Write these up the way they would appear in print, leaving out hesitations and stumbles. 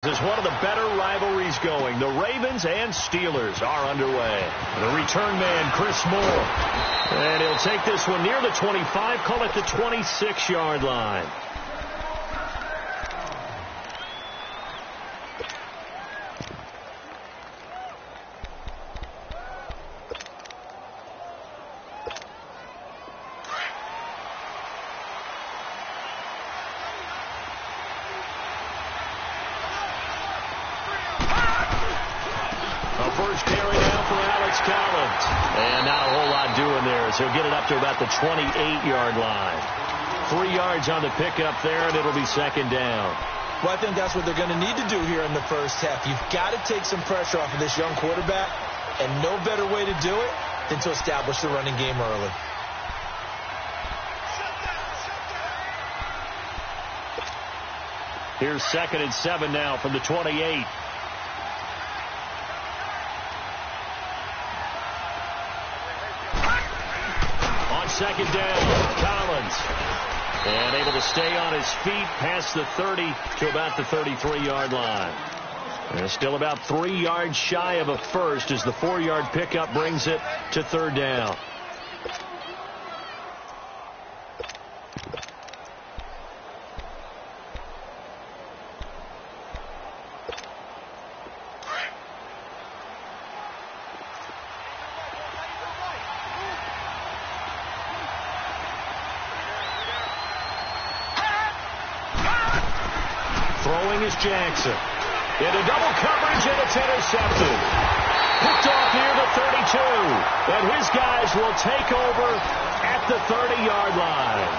Is one of the better rivalries going. The Ravens and Steelers are underway. The return man, Chris Moore. And he'll take this one near the 25, call it the 26-yard line. First carry now for Alex Collins. And not a whole lot doing there, so he'll get it up to about the 28-yard line. 3 yards on the pickup there, and it'll be second down. Well, I think that's what they're going to need to do here in the first half. You've got to take some pressure off of this young quarterback, and no better way to do it than to establish the running game early. Here's 2nd and 7 now from the 28. Second down, Collins. And able to stay on his feet past the 30 to about the 33-yard line. And still about 3 yards shy of a first as the 4-yard pickup brings it to third down. Throwing is Jackson. Into double coverage, and it's intercepted. Picked off near the 32. And his guys will take over at the 30-yard line.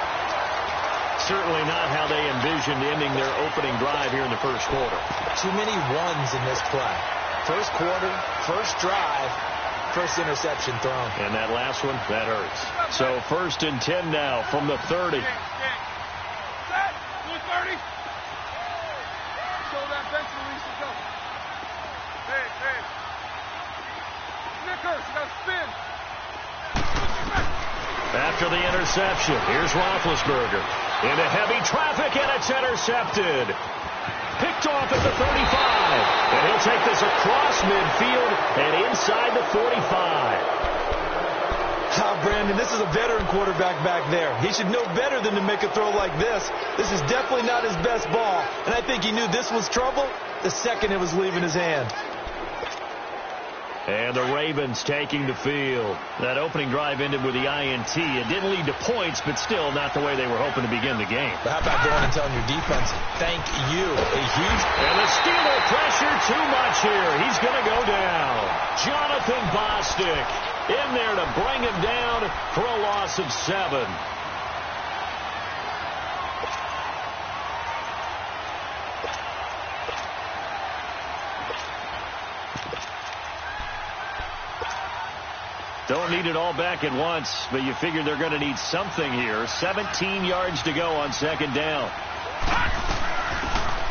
Certainly not how they envisioned ending their opening drive here in the first quarter. Too many ones in this play. First quarter, first drive, first interception thrown. And that last one, that hurts. So 1st and 10 now from the 30. After the interception, here's Roethlisberger. Into heavy traffic, and it's intercepted. Picked off at the 35. And he'll take this across midfield and inside the 45. Brandon, this is a veteran quarterback back there. He should know better than to make a throw like this. This is definitely not his best ball. And I think he knew this was trouble the second it was leaving his hand. And the Ravens taking the field. That opening drive ended with the INT. It didn't lead to points, but still not the way they were hoping to begin the game. But how about going and telling your defense, thank you. A huge... And the Steeler pressure too much here. He's going to go down. Jonathan Bostic in there to bring him down for a loss of 7. Don't need it all back at once, but you figure they're going to need something here. 17 yards to go on second down.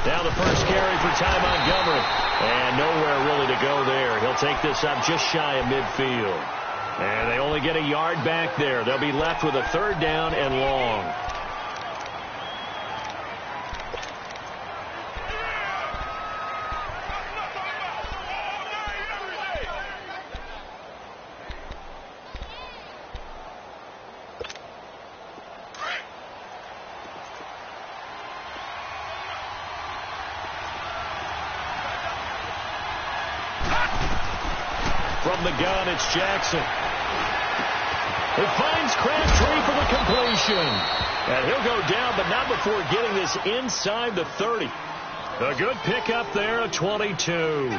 Now the first carry for Ty Montgomery. And nowhere really to go there. He'll take this up just shy of midfield. And they only get a yard back there. They'll be left with a 3rd down and long. From the gun, it's Jackson. He finds Crabtree for the completion. And he'll go down, but not before getting this inside the 30. A good pickup there at 22.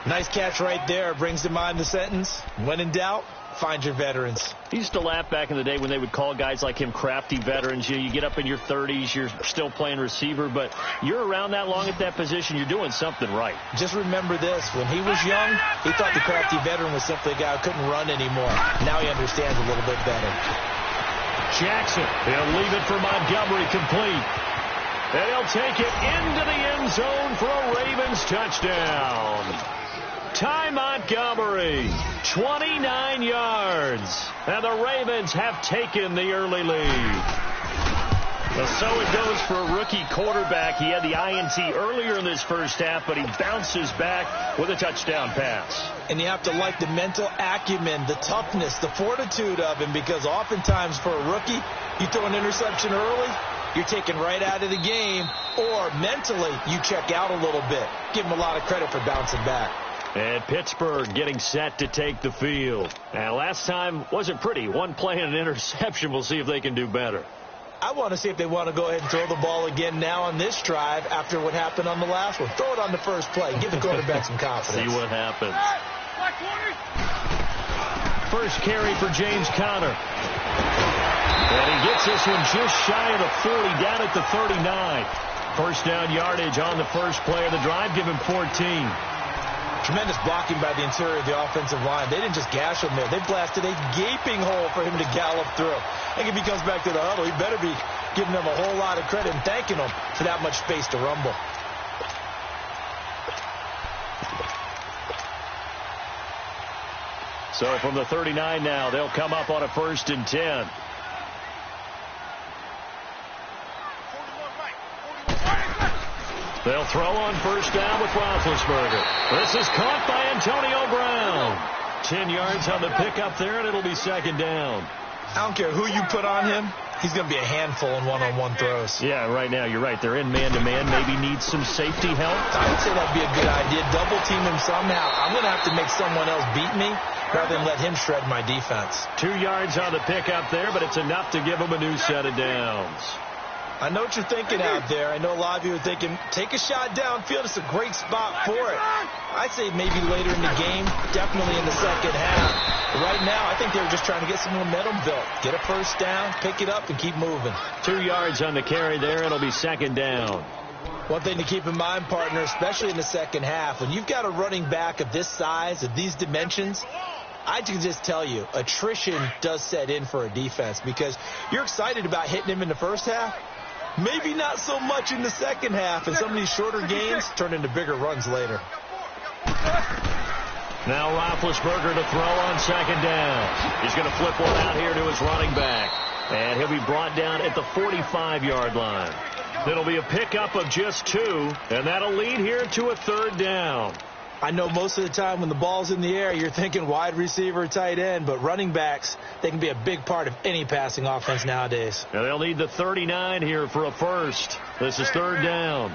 Nice catch right there. Brings to mind the sentence, when in doubt, find your veterans. He used to laugh back in the day when they would call guys like him crafty veterans. You get up in your 30s, you're still playing receiver, but you're around that long at that position, you're doing something right. Just remember this. When he was young, he thought the crafty veteran was simply a guy who couldn't run anymore. Now he understands a little bit better. Jackson, he'll leave it for Montgomery complete. And he'll take it into the end zone for a Ravens touchdown. Ty Montgomery, 29 yards. And the Ravens have taken the early lead. Well, so it goes for a rookie quarterback. He had the INT earlier in this first half, but he bounces back with a touchdown pass. And you have to like the mental acumen, the toughness, the fortitude of him, because oftentimes for a rookie, you throw an interception early, you're taken right out of the game, or mentally you check out a little bit. Give him a lot of credit for bouncing back. And Pittsburgh getting set to take the field. And last time wasn't pretty. One play and an interception. We'll see if they can do better. I want to see if they want to go ahead and throw the ball again now on this drive after what happened on the last one. Throw it on the first play. Give the quarterback some confidence. See what happens. First carry for James Conner. And he gets this one just shy of the 40, down at the 39. First down yardage on the first play of the drive. Give him 14. Tremendous blocking by the interior of the offensive line. They didn't just gash him there. They blasted a gaping hole for him to gallop through. I think if he comes back to the huddle, he better be giving them a whole lot of credit and thanking them for that much space to rumble. So from the 39 now, they'll come up on a 1st and 10. They'll throw on first down with Roethlisberger. This is caught by Antonio Brown. 10 yards on the pickup there, and it'll be 2nd down. I don't care who you put on him. He's going to be a handful in one-on-one throws. Yeah, right now, you're right. They're in man-to-man. Maybe needs some safety help. I would say that'd be a good idea. Double team him somehow. I'm going to have to make someone else beat me rather than let him shred my defense. 2 yards on the pickup there, but it's enough to give him a new set of downs. I know what you're thinking out there. I know a lot of you are thinking, take a shot downfield. It's a great spot for it. I'd say maybe later in the game, definitely in the second half. But right now, I think they were just trying to get some momentum built. Get a first down, pick it up, and keep moving. 2 yards on the carry there. It'll be 2nd down. One thing to keep in mind, partner, especially in the second half, when you've got a running back of this size, of these dimensions, I can just tell you, attrition does set in for a defense because you're excited about hitting him in the first half. Maybe not so much in the second half, and some of these shorter gains turn into bigger runs later. Now Roethlisberger to throw on 2nd down. He's going to flip one out here to his running back. And he'll be brought down at the 45-yard line. It'll be a pickup of just 2, and that'll lead here to a 3rd down. I know most of the time when the ball's in the air, you're thinking wide receiver, tight end, but running backs, they can be a big part of any passing offense nowadays. And they'll need the 39 here for a first. This is 3rd down.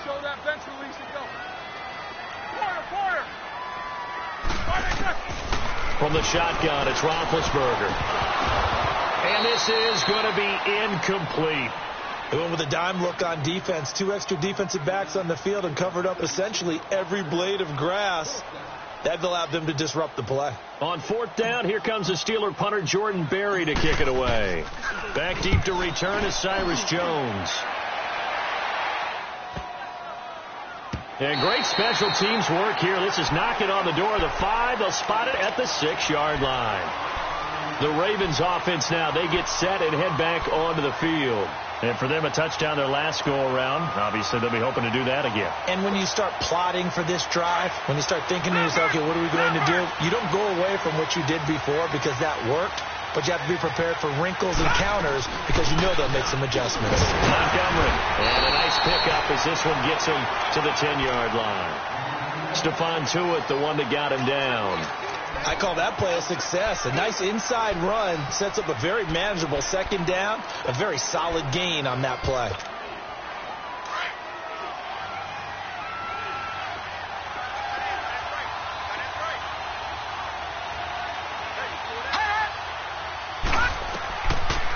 Show that bench release and go. Corner. From the shotgun, it's Roethlisberger. And this is going to be incomplete. They went with a dime look on defense. 2 extra defensive backs on the field and covered up essentially every blade of grass. That allowed them to disrupt the play. On 4th down, here comes the Steeler punter Jordan Berry to kick it away. Back deep to return is Cyrus Jones. And great special teams work here. This is knocking on the door of the 5. They'll spot it at the 6-yard line. The Ravens offense now, they get set and head back onto the field. And for them, a touchdown their last go-around. Obviously, they'll be hoping to do that again. And when you start plotting for this drive, when you start thinking to yourself, okay, what are we going to do? You don't go away from what you did before because that worked. But you have to be prepared for wrinkles and counters because you know they'll make some adjustments. Montgomery. And a nice pickup as this one gets him to the 10-yard line. Stephon Tuitt, the one that got him down. I call that play a success. A nice inside run sets up a very manageable 2nd down. A very solid gain on that play.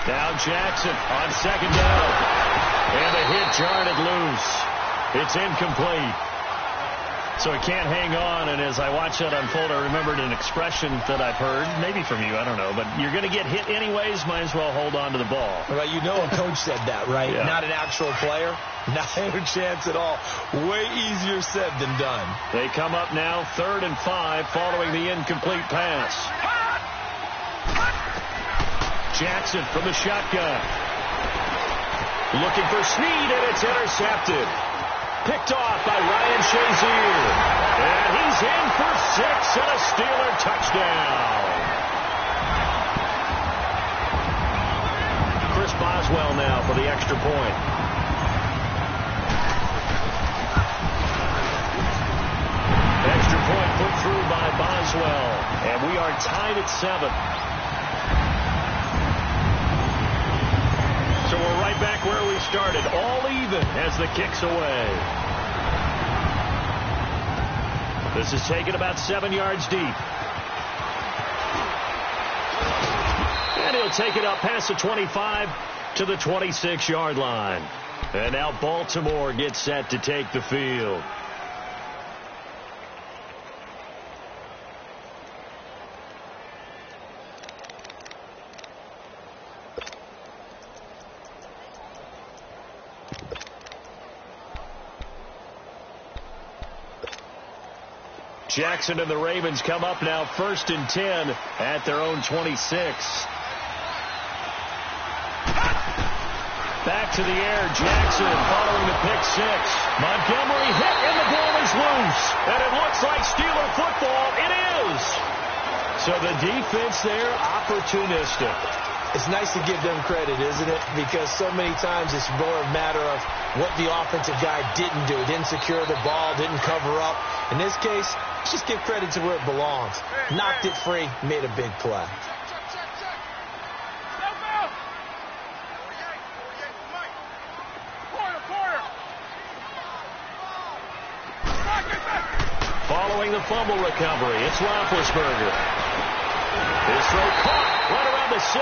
Now Jackson on 2nd down. And the hit jarred it loose. It's incomplete. So he can't hang on, and as I watch that unfold, I remembered an expression that I've heard, maybe from you, I don't know, but you're going to get hit anyways, might as well hold on to the ball. Well, you know a coach said that, right? Yeah. Not an actual player. Not a chance at all. Way easier said than done. They come up now 3rd and 5 following the incomplete pass. Jackson from the shotgun. Looking for Snead, and it's intercepted. Picked off by Ryan Shazier. And he's in for 6 and a Steeler touchdown. Here's Boswell now for the extra point. Extra point put through by Boswell. And we are tied at 7. So we're right back where we started. All even as the kick's away. This is taken about 7 yards deep. And he'll take it up past the 25 to the 26-yard line. And now Baltimore gets set to take the field. Jackson and the Ravens come up now 1st and 10 at their own 26. Back to the air. Jackson following the pick 6. Montgomery hit and the ball is loose. And it looks like Steeler football. It is. So the defense there, opportunistic. It's nice to give them credit, isn't it? Because so many times it's more a matter of what the offensive guy didn't do. Didn't secure the ball, didn't cover up. In this case, just give credit to where it belongs. Knocked it free, made a big play. Following the fumble recovery, it's Roethlisberger. His throw caught right around the 6.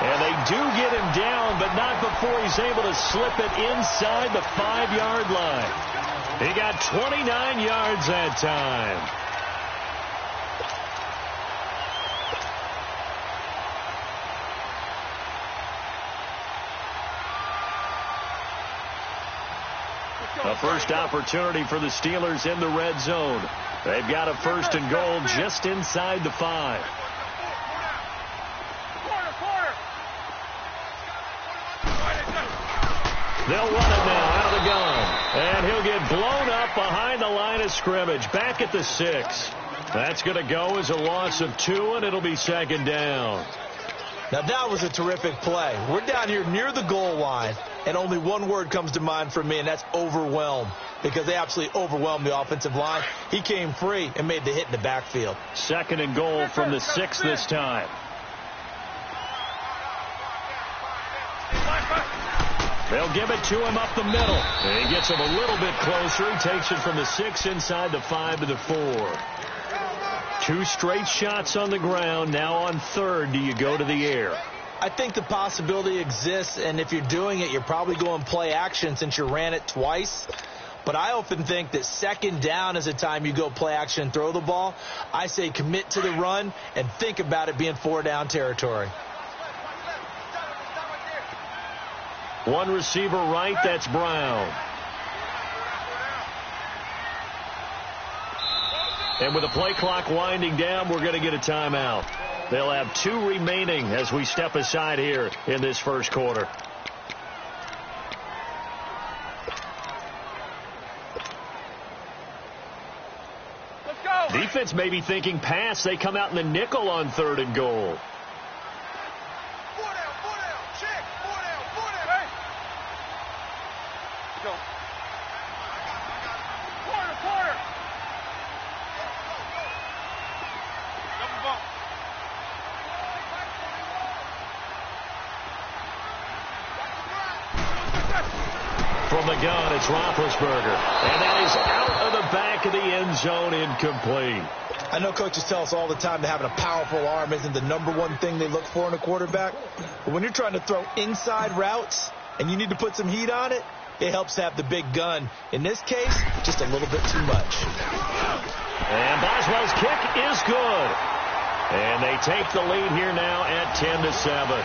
And they do get him down, but not before he's able to slip it inside the 5-yard line. He got 29 yards that time. A first opportunity for the Steelers in the red zone. They've got a 1st and goal just inside the 5. They'll run it now out of the gun. And he'll get blown up behind the line of scrimmage. Back at the 6. That's going to go as a loss of 2, and it'll be 2nd down. Now that was a terrific play. We're down here near the goal line, and only one word comes to mind for me, and that's overwhelmed. Because they absolutely overwhelmed the offensive line. He came free and made the hit in the backfield. 2nd and goal from the 6 this time. They'll give it to him up the middle. And he gets him a little bit closer. He takes it from the 6 inside the 5 to the 4. 2 straight shots on the ground. Now on 3rd, do you go to the air? I think the possibility exists, and if you're doing it, you're probably going play action since you ran it twice. But I often think that 2nd down is a time you go play action and throw the ball. I say commit to the run and think about it being 4-down territory. One receiver right, that's Brown. And with the play clock winding down, we're going to get a timeout. They'll have 2 remaining as we step aside here in this first quarter. Let's go. Defense may be thinking pass. They come out in the nickel on 3rd and goal. From the gun, it's Roethlisberger. And that is out of the back of the end zone, incomplete. I know coaches tell us all the time that having a powerful arm isn't the #1 thing they look for in a quarterback. But when you're trying to throw inside routes and you need to put some heat on it, it helps to have the big gun. In this case, just a little bit too much. And Boswell's kick is good. And they take the lead here now at 10-7.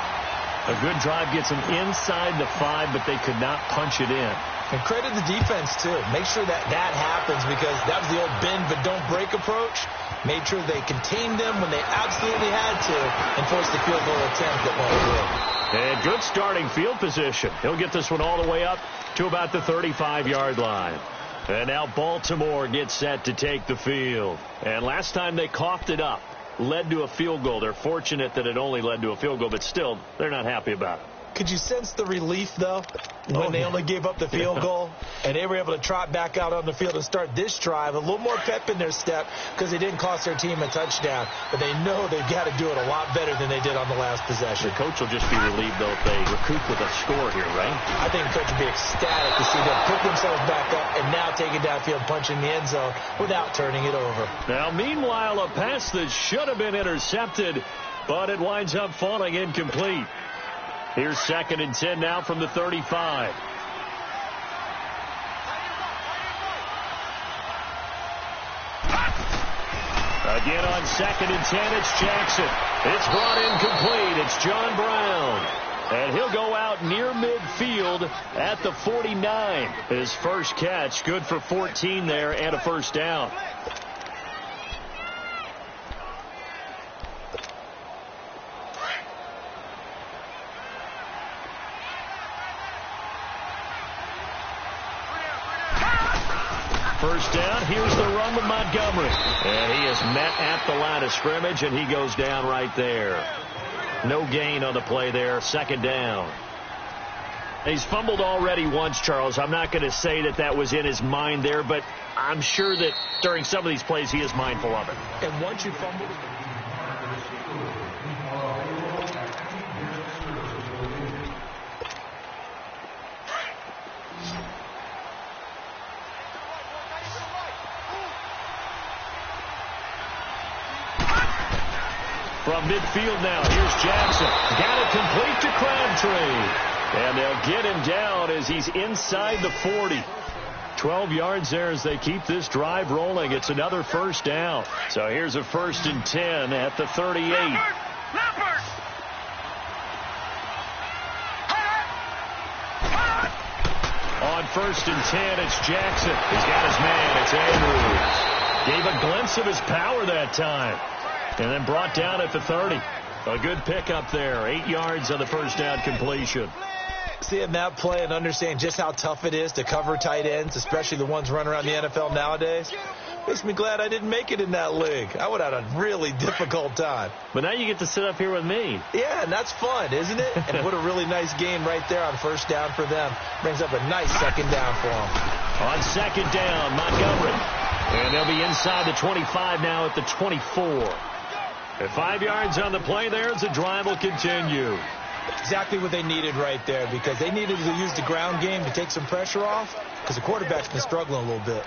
A good drive gets them inside the 5, but they could not punch it in. And credit the defense, too. Make sure that happens, because that was the old bend but don't break approach. Made sure they contained them when they absolutely had to and forced the field goal attempt that went through. And good starting field position. He'll get this one all the way up to about the 35-yard line. And now Baltimore gets set to take the field. And last time they coughed it up. Led to a field goal. They're fortunate that it only led to a field goal, but still, they're not happy about it. Could you sense the relief, though, when they only gave up the field goal and they were able to trot back out on the field and start this drive? A little more pep in their step because they didn't cost their team a touchdown, but they know they've got to do it a lot better than they did on the last possession. The coach will just be relieved, though, if they recoup with a score here, right? I think the coach would be ecstatic to see them pick themselves back up and now take it downfield, punch in the end zone without turning it over. Now, meanwhile, a pass that should have been intercepted, but it winds up falling incomplete. Here's 2nd and 10 now from the 35. Again on 2nd and 10, it's Jackson. It's brought incomplete. It's John Brown. And he'll go out near midfield at the 49. His first catch, good for 14 there and a first down. First down, here's the run with Montgomery. And he is met at the line of scrimmage, and he goes down right there. No gain on the play there, 2nd down. He's fumbled already once, Charles. I'm not going to say that that was in his mind there, but I'm sure that during some of these plays he is mindful of it. And once you fumble... From midfield now, here's Jackson. Got it complete to Crabtree. And they'll get him down as he's inside the 40. 12 yards there as they keep this drive rolling. It's another first down. So here's a 1st and 10 at the 38. On 1st and 10, it's Jackson. He's got his man. It's Andrews. Gave a glimpse of his power that time. And then brought down at the 30. A good pickup there. 8 yards on the first down completion. Seeing that play and understand just how tough it is to cover tight ends, especially the ones running around the NFL nowadays, makes me glad I didn't make it in that league. I would have had a really difficult time. But now you get to sit up here with me. Yeah, and that's fun, isn't it? And what a really nice game right there on first down for them. Brings up a nice 2nd down for them. On 2nd down, Montgomery. And they'll be inside the 25 now at the 24. And 5 yards on the play there as the drive will continue. Exactly what they needed right there, because they needed to use the ground game to take some pressure off, because the quarterback's been struggling a little bit.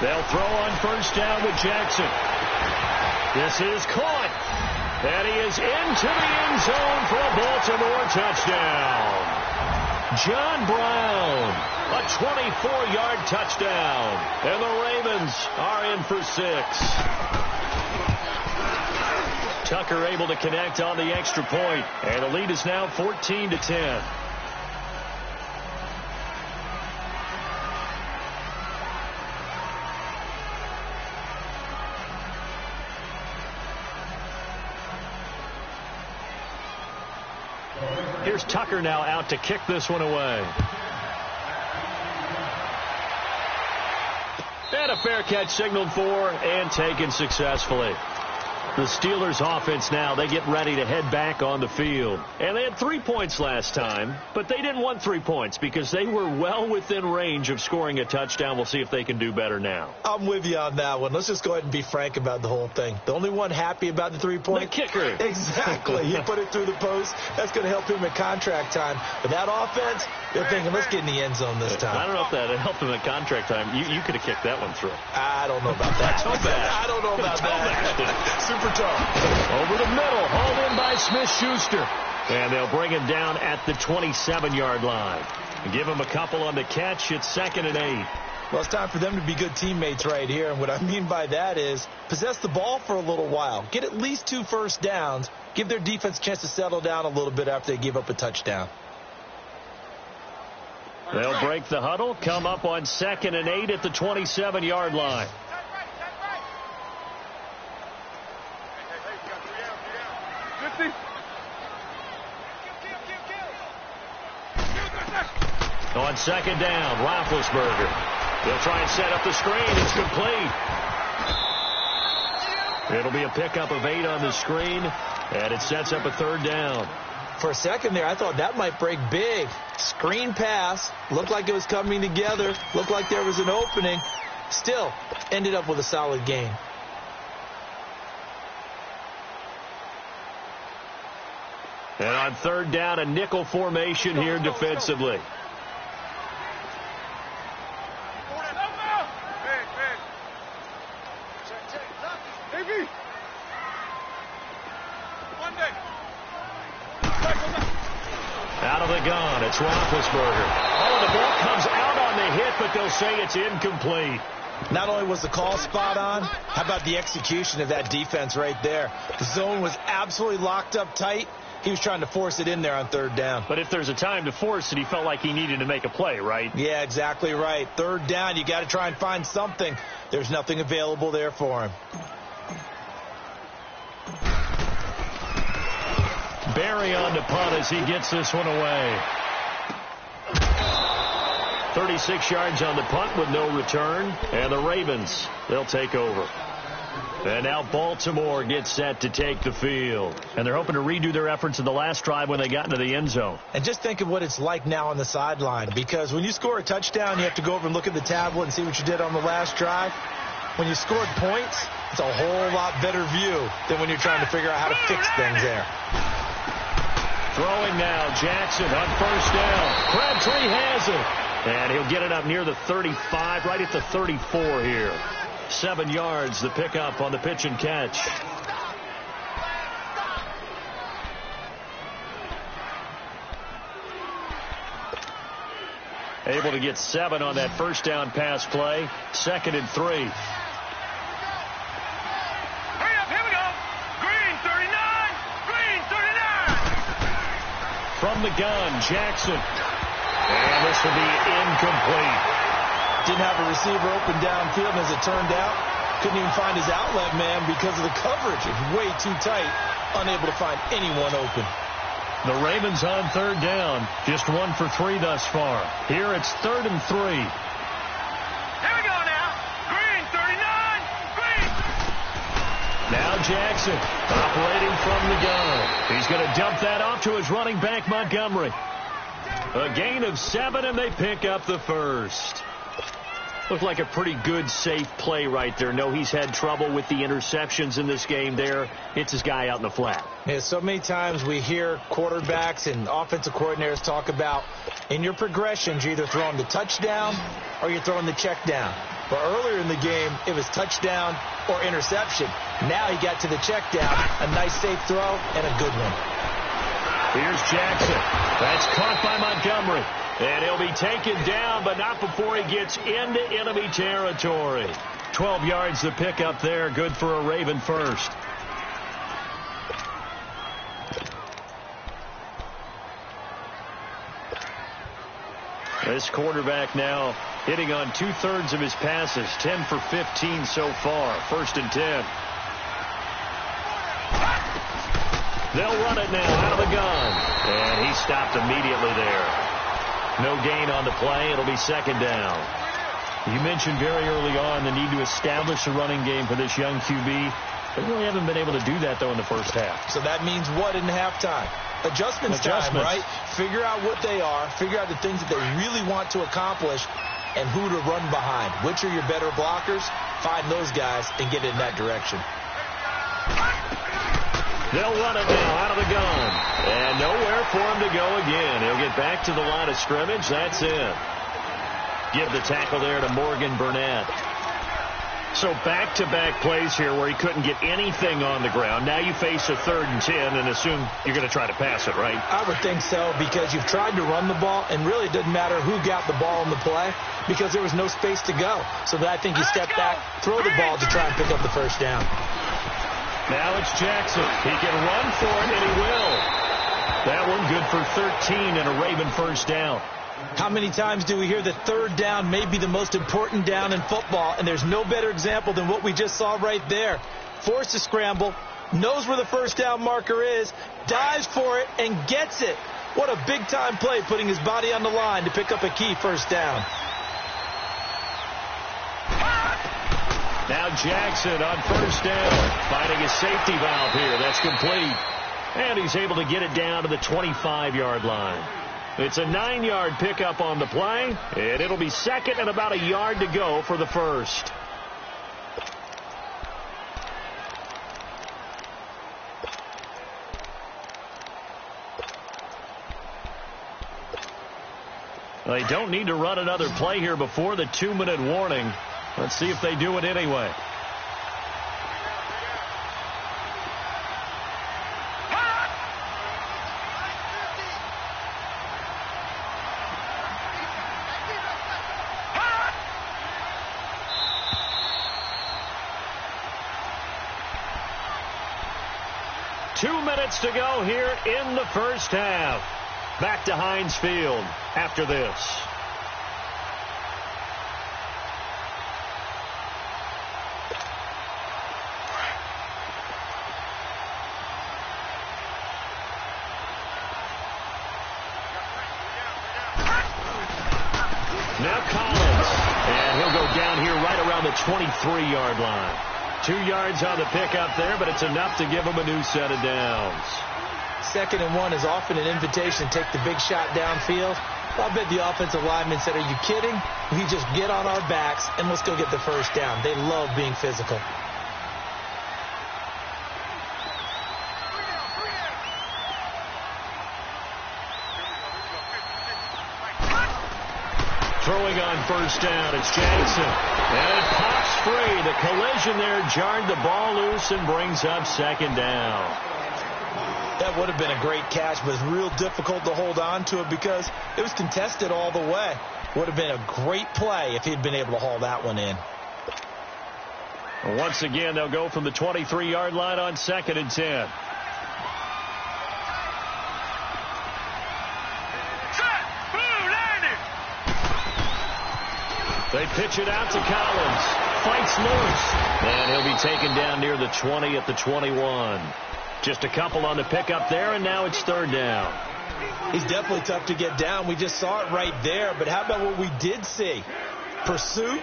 They'll throw on first down with Jackson. This is caught. And he is into the end zone for a Baltimore touchdown. John Brown, a 24-yard touchdown. And the Ravens are in for 6. Tucker able to connect on the extra point. And the lead is now 14-10. Here's Tucker now out to kick this one away. And a fair catch signaled for and taken successfully. The Steelers offense now, they get ready to head back on the field. And they had 3 points last time, but they didn't want 3 points because they were well within range of scoring a touchdown. We'll see if they can do better now. I'm with you on that one. Let's just go ahead and be frank about the whole thing. The only one happy about the 3-point? The kicker. Exactly. He put it through the post. That's going to help him at contract time. But that offense, they're thinking, let's get in the end zone this time. I don't know if that helped him at contract time. You could have kicked that one through. I don't know about that. I don't know about that. Super tough. Over the middle, hauled in by Smith-Schuster. And they'll bring him down at the 27-yard line. Give him a couple on the catch. It's 2nd and 8. Well, it's time for them to be good teammates right here. And what I mean by that is possess the ball for a little while. Get at least 2 first downs. Give their defense a chance to settle down a little bit after they give up a touchdown. They'll break the huddle, come up on 2nd and 8 at the 27-yard line. On second down, Roethlisberger. He'll try and set up the screen. It's complete. It'll be a pickup of 8 on the screen, and it sets up a third down. For a second there, I thought that might break big. Screen pass. Looked like it was coming together. Looked like there was an opening. Still, ended up with a solid gain. And on third down, a nickel formation here defensively. Out of the gun, it's Roethlisberger. Oh, the ball comes out on the hit, but they'll say it's incomplete. Not only was the call spot on, how about the execution of that defense right there? The zone was absolutely locked up tight. He was trying to force it in there on third down. But if there's a time to force it, he felt like he needed to make a play, right? Yeah, exactly right. Third down, you got to try and find something. There's nothing available there for him. Barry on to punt as he gets this one away. 36 yards on the punt with no return. And the Ravens, they'll take over. And now Baltimore gets set to take the field. And they're hoping to redo their efforts in the last drive when they got into the end zone. And just think of what it's like now on the sideline. Because when you score a touchdown, you have to go over and look at the tablet and see what you did on the last drive. When you scored points, it's a whole lot better view than when you're trying to figure out how to fix things there. Throwing now, Jackson on first down. Crabtree has it. And he'll get it up near the 35, right at the 34 here. 7 yards, the pickup on the pitch and catch. Able to get 7 on that first down pass play. 2nd and 3. Hurry up, here we go. Green 39, Green 39. From the gun, Jackson. And this will be incomplete. Didn't have a receiver open downfield, and as it turned out, couldn't even find his outlet man because of the coverage. It was way too tight, unable to find anyone open. The Ravens on third down, just 1 for 3 thus far. Here it's 3rd and 3. Here we go now. Green 39, Green. Now Jackson operating from the gun. He's going to dump that off to his running back, Montgomery. A gain of 7, and they pick up the first. Looked like a pretty good, safe play right there. No, he's had trouble with the interceptions in this game there. It's his guy out in the flat. Yeah, so many times we hear quarterbacks and offensive coordinators talk about in your progressions, you're either throwing the touchdown or you're throwing the check down. But earlier in the game, it was touchdown or interception. Now he got to the check down, a nice safe throw, and a good one. Here's Jackson. That's caught by Montgomery. And he'll be taken down, but not before he gets into enemy territory. 12 yards the pickup there. Good for a Raven first. This quarterback now hitting on 2/3 of his passes. 10 for 15 so far. 1st and 10. They'll run it now out of the gun. And he stopped immediately there. No gain on the play. It'll be 2nd down. You mentioned very early on the need to establish a running game for this young QB. They really haven't been able to do that, though, in the first half. So that means what in halftime? Adjustments time, right? Figure out what they are. Figure out the things that they really want to accomplish and who to run behind. Which are your better blockers? Find those guys and get in that direction. They'll run it now out of the gun. And nowhere for him to go again. He'll get back to the line of scrimmage. That's it. Give the tackle there to Morgan Burnett. So back-to-back plays here where he couldn't get anything on the ground. Now you face a 3rd and 10 and assume you're going to try to pass it, right? I would think so, because you've tried to run the ball, and really it doesn't matter who got the ball in the play because there was no space to go. So I think you step back, throw the ball to try and pick up the first down. Now it's Jackson. He can run for it, and he will. That one good for 13 and a Raven first down. How many times do we hear that 3rd down may be the most important down in football, and there's no better example than what we just saw right there. Forced to scramble, knows where the first down marker is, dives for it, and gets it. What a big-time play, putting his body on the line to pick up a key first down. Now Jackson on first down, finding a safety valve here. That's complete. And he's able to get it down to the 25-yard line. It's a 9-yard pickup on the play, and it'll be second and about a yard to go for the first. They don't need to run another play here before the 2-minute warning. Let's see if they do it anyway. To go here in the first half. Back to Heinz Field after this. Now Collins, and he'll go down here right around the 23-yard line. 2 yards on the pickup there, but it's enough to give him a new set of downs. 2nd and 1 is often an invitation to take the big shot downfield. I bet the offensive lineman said, are you kidding? We just get on our backs and let's go get the first down. They love being physical. Throwing on first down, it's Jackson. And it pops free. The collision there jarred the ball loose and brings up second down. That would have been a great catch, but it's real difficult to hold on to it because it was contested all the way. Would have been a great play if he'd been able to haul that one in. Once again, they'll go from the 23-yard line on 2nd and 10. They pitch it out to Collins. Fights loose. And he'll be taken down near the 20 at the 21. Just a couple on the pickup there, and now it's 3rd down. He's definitely tough to get down. We just saw it right there. But how about what we did see? Pursuit,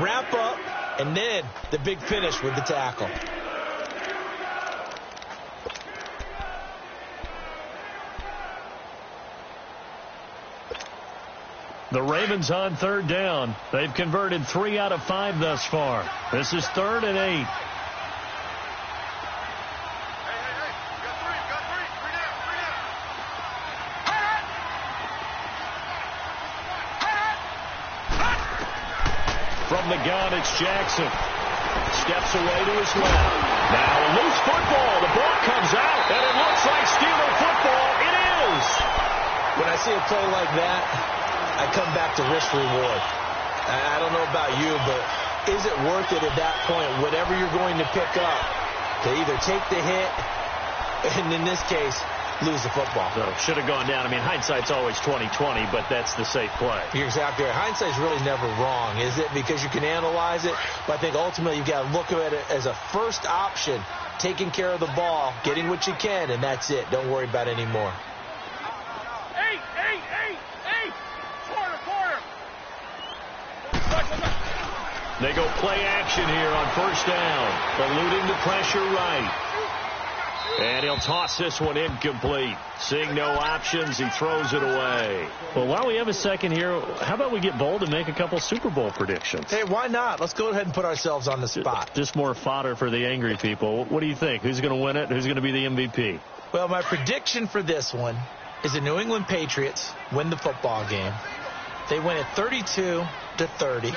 wrap up, and then the big finish with the tackle. The Ravens on 3rd down. They've converted 3 out of 5 thus far. This is 3rd and 8. From the gun, it's Jackson. Steps away to his left. Now a loose football. The ball comes out, and it looks like Steeler football. It is. When I see a play like that, I come back to risk reward. I don't know about you, but is it worth it at that point, whatever you're going to pick up, to either take the hit and, in this case, lose the football? So should have gone down. I mean, hindsight's always 20/20, but that's the safe play. You're exactly right. Hindsight's really never wrong, is it? Because you can analyze it, but I think ultimately you've got to look at it as a first option, taking care of the ball, getting what you can, and that's it. Don't worry about any more. They go play action here on first down. Eluding the pressure right. And he'll toss this one incomplete. Seeing no options, he throws it away. Well, while we have a second here, how about we get bold and make a couple Super Bowl predictions? Hey, why not? Let's go ahead and put ourselves on the spot. Just more fodder for the angry people. What do you think? Who's going to win it? Who's going to be the MVP? Well, my prediction for this one is the New England Patriots win the football game. They win it 32-30.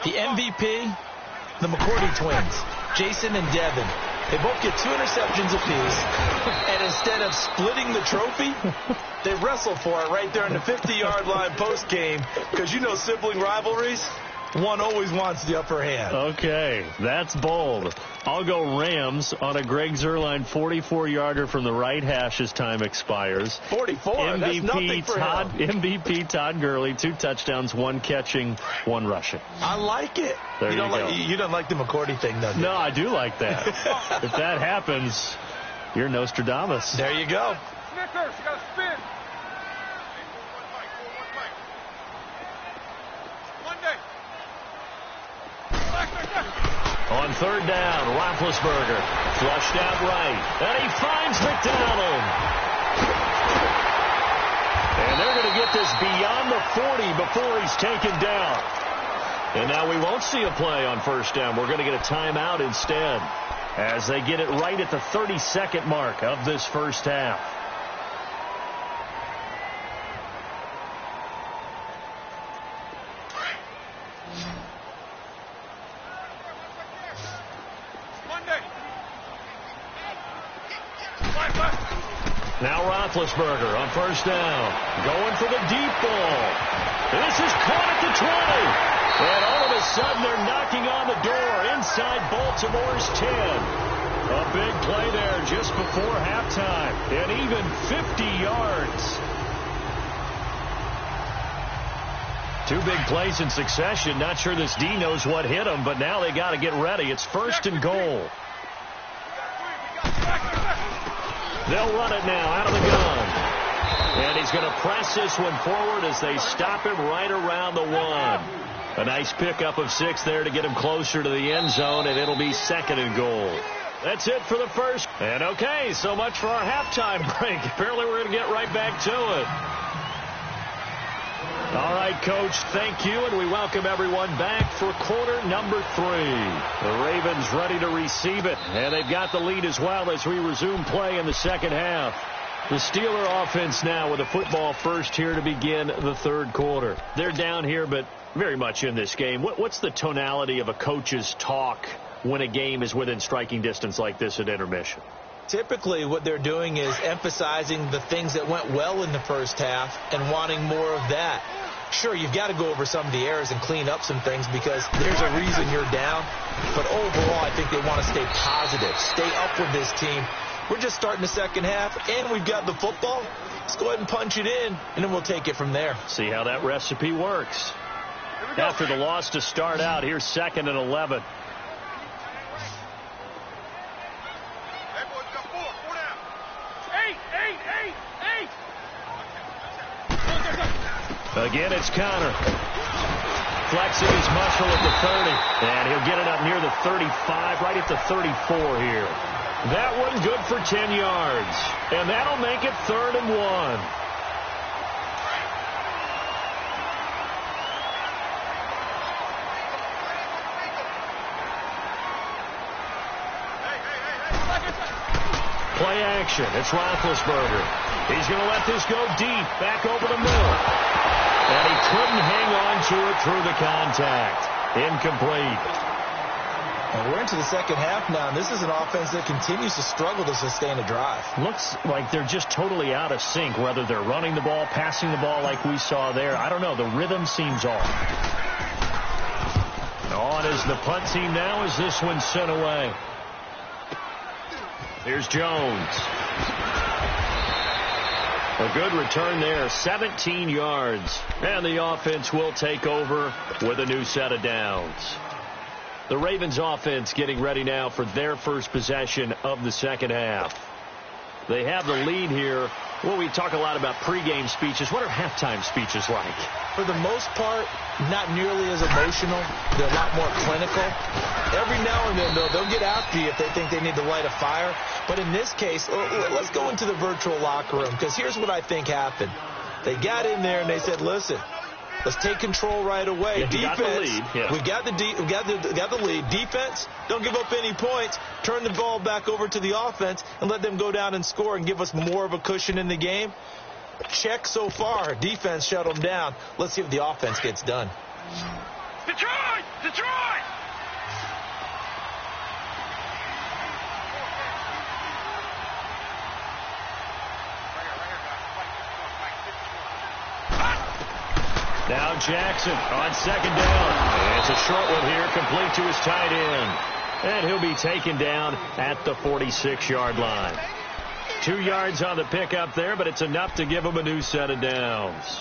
The MVP, the McCourty twins, Jason and Devin. They both get 2 interceptions apiece, and instead of splitting the trophy, they wrestle for it right there on the 50-yard line post-game, because you know sibling rivalries, one always wants the upper hand. Okay, that's bold. I'll go Rams on a Greg Zuerlein 44-yarder from the right hash as time expires. 44, that's nothing for him. MVP Todd Gurley, 2 touchdowns, 1 catching, 1 rushing. I like it. There you go. You don't like the McCourty thing, though, do you? No, I do like that. If that happens, you're Nostradamus. There you go. Snickers, you got to spin. On third down, Roethlisberger flushed out right, and he finds McDonald. And they're going to get this beyond the 40 before he's taken down. And now we won't see a play on first down. We're going to get a timeout instead as they get it right at the 30-second mark of this first half. Now Roethlisberger on first down, going for the deep ball. This is caught at the 20. And all of a sudden they're knocking on the door inside Baltimore's 10. A big play there just before halftime, and even 50 yards. Two big plays in succession. Not sure this D knows what hit him, but now they got to get ready. It's first and goal. They'll run it now out of the gun. And he's going to press this one forward as they stop him right around the 1. A nice pickup of 6 there to get him closer to the end zone, and it'll be second and goal. That's it for the first. And okay, so much for our halftime break. Apparently we're going to get right back to it. All right, Coach, thank you, and we welcome everyone back for quarter number 3. The Ravens ready to receive it, and they've got the lead as well as we resume play in the second half. The Steeler offense now with a football first here to begin the third quarter. They're down here, but very much in this game. What's the tonality of a coach's talk when a game is within striking distance like this at intermission? Typically what they're doing is emphasizing the things that went well in the first half and wanting more of that. Sure, you've got to go over some of the errors and clean up some things because there's a reason you're down. But overall, I think they want to stay positive, stay up with this team. We're just starting the second half, and we've got the football. Let's go ahead and punch it in, and then we'll take it from there. See how that recipe works. After the loss to start out, here's second and 11. Again, it's Connor. Flexing his muscle at the 30. And he'll get it up near the 35, right at the 34 here. That one good for 10 yards. And that'll make it 3rd and 1. Play action. It's Roethlisberger. He's going to let this go deep. Back over the middle. And he couldn't hang on to it through the contact. Incomplete. And we're into the second half now, and this is an offense that continues to struggle to sustain a drive. Looks like they're just totally out of sync, whether they're running the ball, passing the ball like we saw there. I don't know. The rhythm seems off. On is the punt team now as this one's sent away. Here's Jones. A good return there, 17 yards. And the offense will take over with a new set of downs. The Ravens offense getting ready now for their first possession of the second half. They have the lead here. Well, we talk a lot about pregame speeches. What are halftime speeches like? For the most part, not nearly as emotional. They're a lot more clinical. Every now and then, though, they'll get after you if they think they need to light a fire. But in this case, let's go into the virtual locker room, because here's what I think happened. They got in there and they said, listen, let's take control right away. Yeah, defense, got the lead. Yeah. we got the lead. Defense, don't give up any points. Turn the ball back over to the offense and let them go down and score and give us more of a cushion in the game. Check so far. Defense shut them down. Let's see if the offense gets done. Detroit! Detroit! Now Jackson on second down. And it's a short one here, complete to his tight end. And he'll be taken down at the 46-yard line. 2 yards on the pickup there, but it's enough to give him a new set of downs.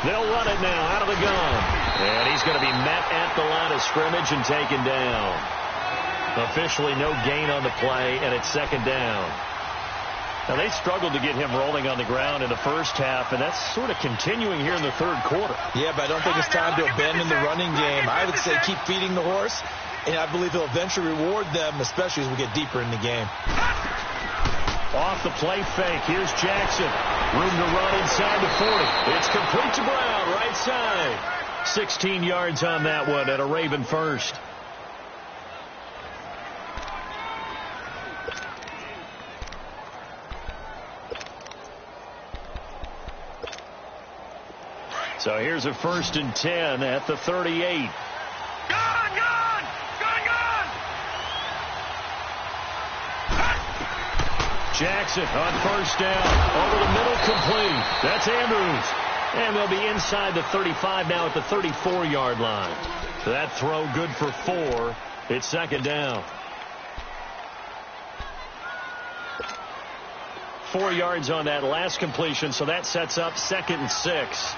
They'll run it now out of the gun. And he's going to be met at the line of scrimmage and taken down. Officially no gain on the play, and it's second down. Now, they struggled to get him rolling on the ground in the first half, and that's sort of continuing here in the third quarter. Yeah, but I don't think it's time to abandon the running game. I would say keep feeding the horse, and I believe he'll eventually reward them, especially as we get deeper in the game. Off the play fake. Here's Jackson. Room to run inside the 40. It's complete to Brown, right side. 16 yards on that one at a Raven first. So here's a 1st and 10 at the 38. Jackson on 1st down. Over the middle, complete. That's Andrews. And they'll be inside the 35 now at the 34-yard line. That throw good for 4. It's second down. 4 yards on that last completion, so that sets up 2nd and 6.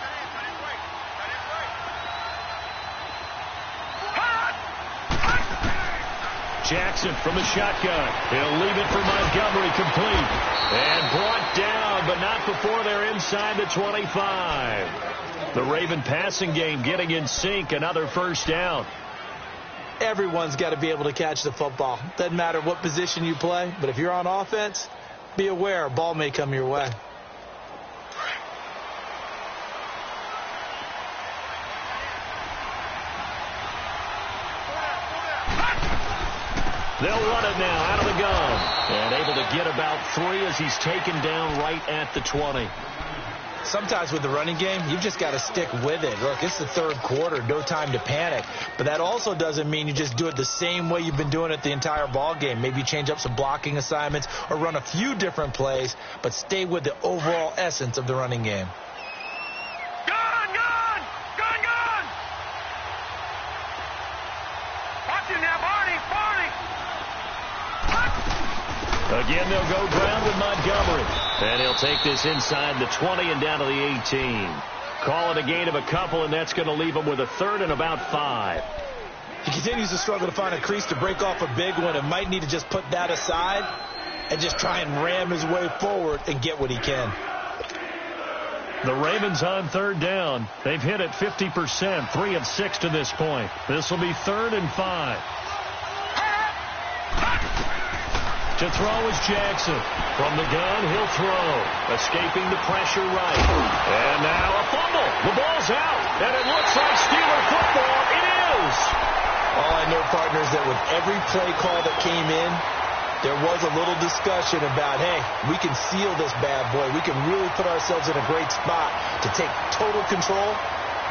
Jackson from the shotgun. He'll leave it for Montgomery, complete. And brought down, but not before they're inside the 25. The Raven passing game getting in sync. Another 1st down. Everyone's got to be able to catch the football. Doesn't matter what position you play, but if you're on offense, be aware a ball may come your way. They'll run it now out of the gun. And able to get about 3 as he's taken down right at the 20. Sometimes with the running game, you've just got to stick with it. Look, it's the third quarter, no time to panic. But that also doesn't mean you just do it the same way you've been doing it the entire ball game. Maybe change up some blocking assignments or run a few different plays, but stay with the overall essence of the running game. Again, they'll go ground with Montgomery. And he'll take this inside the 20 and down to the 18. Call it a gain of a couple, and that's going to leave him with a 3rd and about 5. He continues to struggle to find a crease to break off a big one and might need to just put that aside and just try and ram his way forward and get what he can. The Ravens on 3rd down. They've hit it 50%, 3 of 6 to this point. This will be 3rd and 5. To throw is Jackson. From the gun, he'll throw. Escaping the pressure right. And now a fumble. The ball's out. And it looks like Steeler football. It is. All I know, partners, that with every play call that came in, there was a little discussion about, hey, we can seal this bad boy. We can really put ourselves in a great spot to take total control.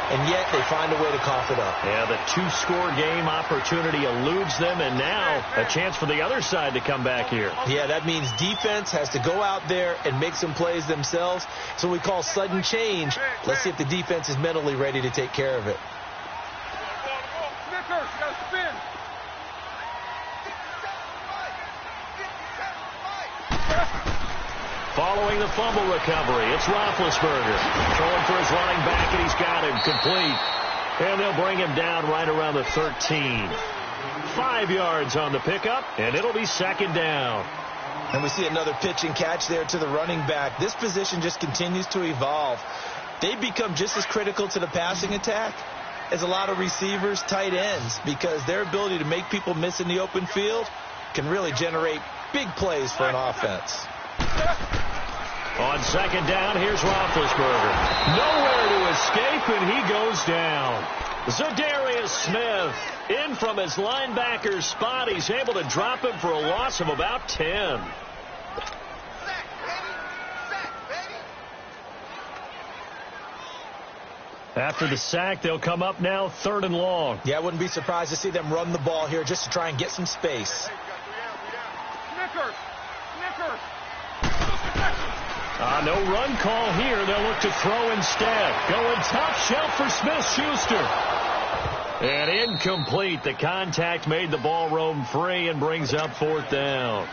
And yet they find a way to cough it up. Yeah, the 2-score game opportunity eludes them, and now a chance for the other side to come back here. Yeah, that means defense has to go out there and make some plays themselves. So we call sudden change. Let's see if the defense is mentally ready to take care of it. Following the fumble recovery, it's Roethlisberger. Throwing for his running back, and he's got him complete. And they'll bring him down right around the 13. 5 yards on the pickup, and it'll be 2nd down. And we see another pitch and catch there to the running back. This position just continues to evolve. They become just as critical to the passing attack as a lot of receivers, tight ends, because their ability to make people miss in the open field can really generate big plays for an offense. On 2nd down, here's Roethlisberger. Nowhere to escape, and he goes down. Zadarius Smith in from his linebacker spot. He's able to drop him for a loss of about 10. After the sack, they'll come up now 3rd and long. Yeah, I wouldn't be surprised to see them run the ball here just to try and get some space. No run call here. They'll look to throw instead. Going tough shelf for Smith-Schuster. And incomplete. The contact made the ball roam free and brings up 4th down.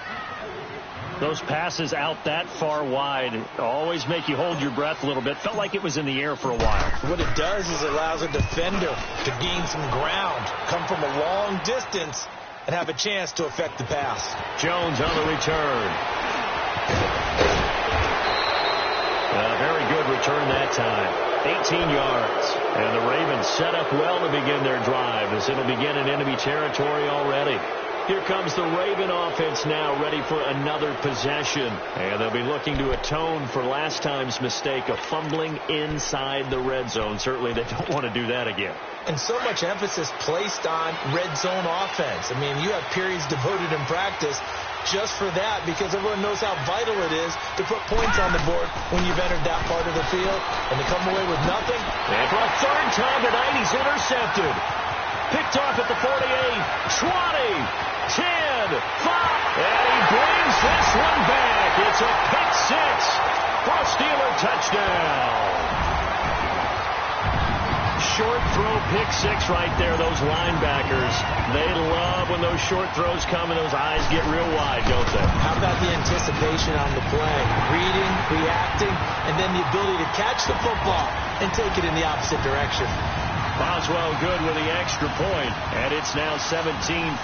Those passes out that far wide always make you hold your breath a little bit. Felt like it was in the air for a while. What it does is it allows a defender to gain some ground, come from a long distance, and have a chance to affect the pass. Jones on the return. A very good return that time. 18 yards. And the Ravens set up well to begin their drive as it'll begin in enemy territory already. Here comes the Raven offense now, ready for another possession. And they'll be looking to atone for last time's mistake of fumbling inside the red zone. Certainly they don't want to do that again. And so much emphasis placed on red zone offense. I mean, you have periods devoted in practice just for that, because everyone knows how vital it is to put points on the board when you've entered that part of the field. And to come away with nothing. And for a third time tonight, he's intercepted. Picked off at the 48, 20. 10, 5, and he brings this one back. It's a pick six for a Steeler touchdown. Short throw pick six right there. Those linebackers, they love when those short throws come and those eyes get real wide, don't they? How about the anticipation on the play? Reading, reacting, and then the ability to catch the football and take it in the opposite direction. Boswell good with the extra point, and it's now 17-14.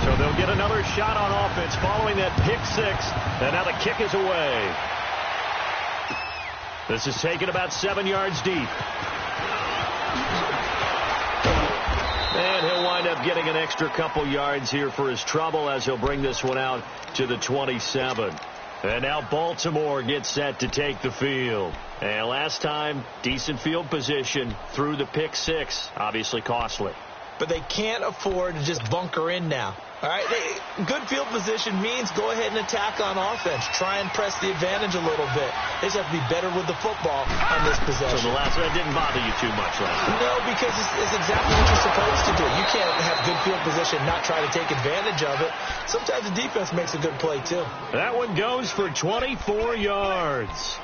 So they'll get another shot on offense following that pick six, and now the kick is away. This is taken about 7 yards deep. And he'll wind up getting an extra couple yards here for his trouble as he'll bring this one out to the 27. And now Baltimore gets set to take the field. And last time, decent field position through the pick six. Obviously costly. But they can't afford to just bunker in now. All right, good field position means go ahead and attack on offense. Try and press the advantage a little bit. They just have to be better with the football on this possession. So the last one didn't bother you too much last time? No, because it's exactly what you're supposed to do. You can't have good field position, not try to take advantage of it. Sometimes the defense makes a good play, too. That one goes for 24 yards.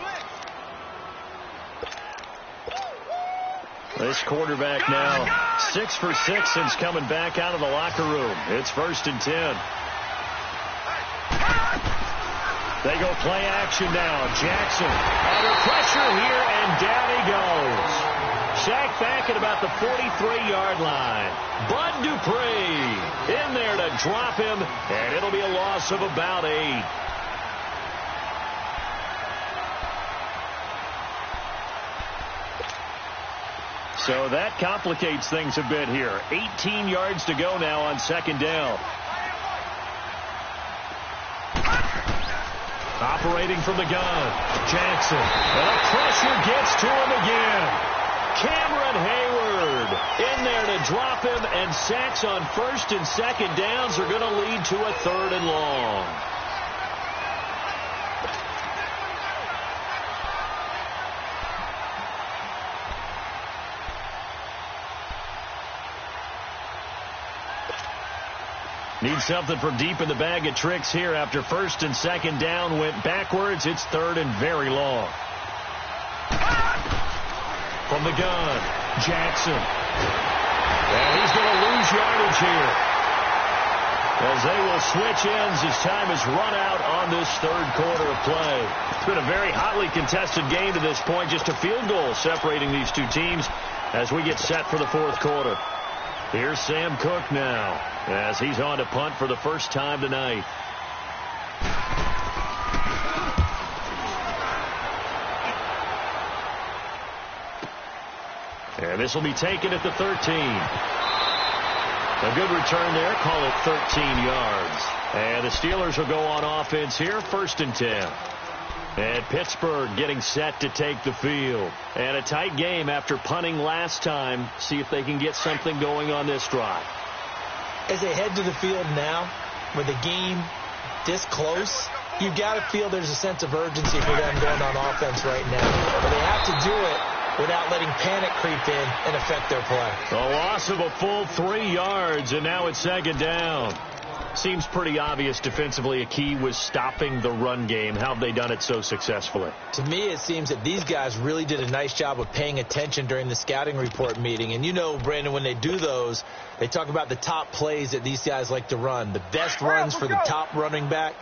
This quarterback now 6 for 6 since coming back out of the locker room. It's 1st and 10. They go play action now. Jackson under pressure here, and down he goes. Sacked back at about the 43-yard line. Bud Dupree in there to drop him, and it'll be a loss of about 8. So that complicates things a bit here. 18 yards to go now on 2nd down. Operating from the gun, Jackson. And the pressure gets to him again. Cameron Hayward in there to drop him, and sacks on 1st and 2nd downs are going to lead to a 3rd and long. Need something from deep in the bag of tricks here after 1st and 2nd down went backwards. It's 3rd and very long. From the gun, Jackson. And he's going to lose yardage here, as they will switch ends as time is run out on this 3rd quarter of play. It's been a very hotly contested game to this point. Just a field goal separating these two teams as we get set for the 4th quarter. Here's Sam Cook now, as he's on to punt for the first time tonight. And this will be taken at the 13. A good return there. Call it 13 yards. And the Steelers will go on offense here. 1st and 10. And Pittsburgh getting set to take the field. And a tight game after punting last time. See if they can get something going on this drive. As they head to the field now, with the game this close, you've got to feel there's a sense of urgency for them going on offense right now. But they have to do it without letting panic creep in and affect their play. A loss of a full 3 yards, and now it's 2nd down. Seems pretty obvious defensively a key was stopping the run game. How have they done it so successfully? To me, it seems that these guys really did a nice job of paying attention during the scouting report meeting. And you know, Brandon, when they do those, they talk about the top plays that these guys like to run. The best runs for the top running back,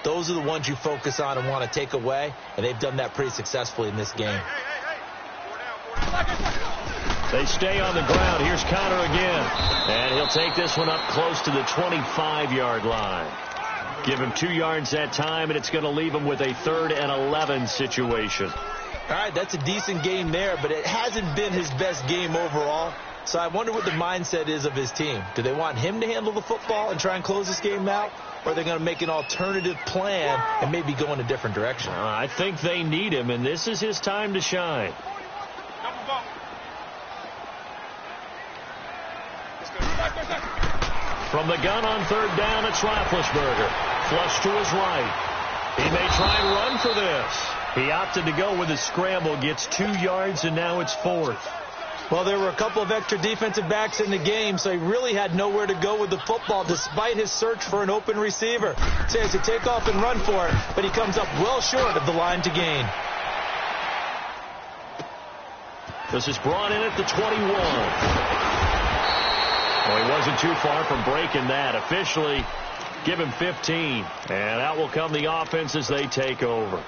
those are the ones you focus on and want to take away. And they've done that pretty successfully in this game. They stay on the ground. Here's Connor again. And he'll take this one up close to the 25-yard line. Give him 2 yards that time, and it's going to leave him with a 3rd and 11 situation. All right, that's a decent game there, but it hasn't been his best game overall. So I wonder what the mindset is of his team. Do they want him to handle the football and try and close this game out? Or are they going to make an alternative plan and maybe go in a different direction? I think they need him, and this is his time to shine. From the gun on 3rd down, it's Roethlisberger. Flush to his right. He may try and run for this. He opted to go with a scramble, gets 2 yards, and now it's 4th. Well, there were a couple of extra defensive backs in the game, so he really had nowhere to go with the football despite his search for an open receiver. So he has to take off and run for it, but he comes up well short of the line to gain. This is brought in at the 21. Well, he wasn't too far from breaking that. Officially, give him 15. And out will come the offense as they take over.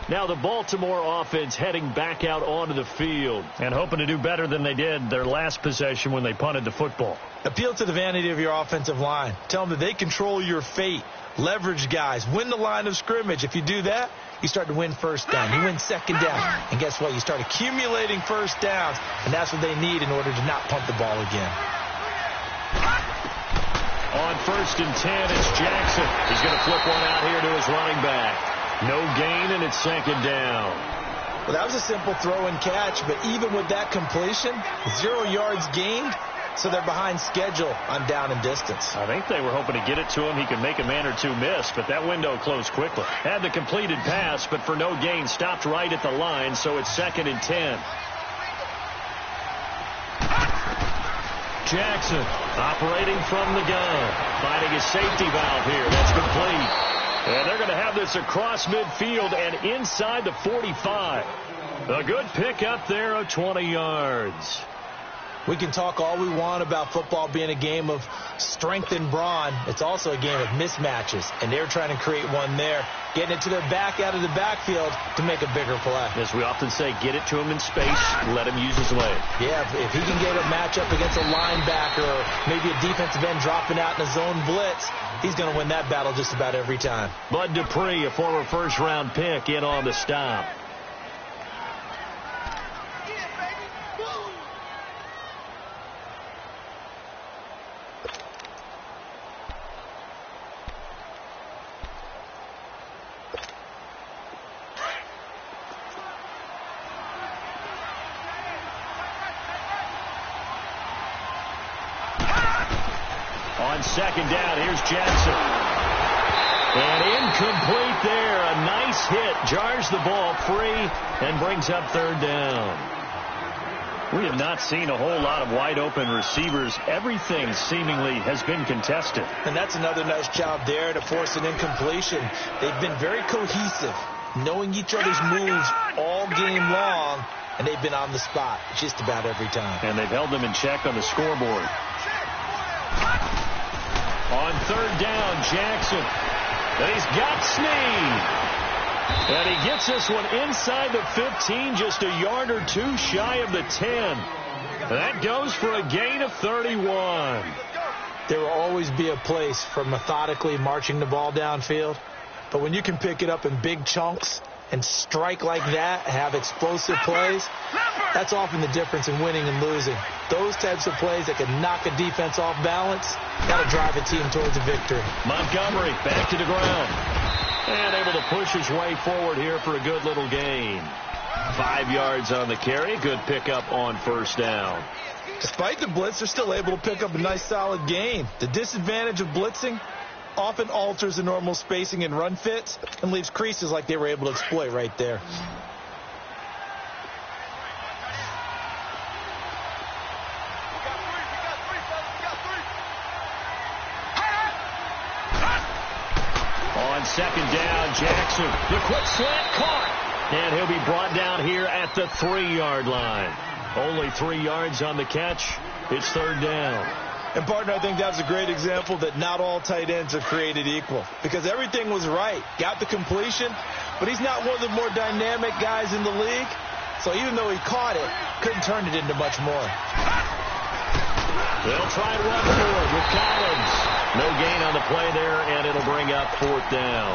Now the Baltimore offense heading back out onto the field and hoping to do better than they did their last possession when they punted the football. Appeal to the vanity of your offensive line. Tell them that they control your fate. Leverage guys. Win the line of scrimmage. If you do that, you start to win 1st down. You win 2nd down. And guess what? You start accumulating 1st downs. And that's what they need in order to not punt the ball again. On 1st and 10, it's Jackson. He's going to flip one out here to his running back. No gain, and it's 2nd down. Well, that was a simple throw and catch, but even with that completion, 0 yards gained, so they're behind schedule on down and distance. I think they were hoping to get it to him. He could make a man or two miss, but that window closed quickly. Had the completed pass, but for no gain, stopped right at the line, so it's 2nd and 10. Jackson operating from the gun, finding a safety valve here. That's complete. And they're going to have this across midfield and inside the 45. A good pickup there of 20 yards. We can talk all we want about football being a game of strength and brawn. It's also a game of mismatches, and they're trying to create one there, getting it to their back out of the backfield to make a bigger play. As we often say, get it to him in space, let him use his leg. Yeah, if he can get a matchup against a linebacker or maybe a defensive end dropping out in a zone blitz, he's going to win that battle just about every time. Bud Dupree, a former first-round pick, in on the stop. On 2nd down, here's Jackson. And incomplete there. A nice hit. Jars the ball free and brings up 3rd down. We have not seen a whole lot of wide-open receivers. Everything seemingly has been contested. And that's another nice job there to force an incompletion. They've been very cohesive, knowing each other's moves all game long, and they've been on the spot just about every time. And they've held them in check on the scoreboard. On 3rd down, Jackson. And he's got Snead. And he gets this one inside the 15, just a yard or two shy of the 10. That goes for a gain of 31. There will always be a place for methodically marching the ball downfield. But when you can pick it up in big chunks and strike like that, have explosive plays, that's often the difference in winning and losing. Those types of plays that can knock a defense off balance, that'll drive a team towards a victory. Montgomery back to the ground. And able to push his way forward here for a good little gain. 5 yards on the carry. Good pickup on 1st down. Despite the blitz, they're still able to pick up a nice solid gain. The disadvantage of blitzing often alters the normal spacing and run fits and leaves creases like they were able to exploit right there. On second down, Jackson. The quick slant caught. And he'll be brought down here at the 3-yard line. Only 3 yards on the catch. It's third down. And, partner, I think that's a great example that not all tight ends are created equal. Because everything was right. Got the completion, but he's not one of the more dynamic guys in the league. So even though he caught it, couldn't turn it into much more. They'll try and run for it with Collins. No gain on the play there, and it'll bring up fourth down.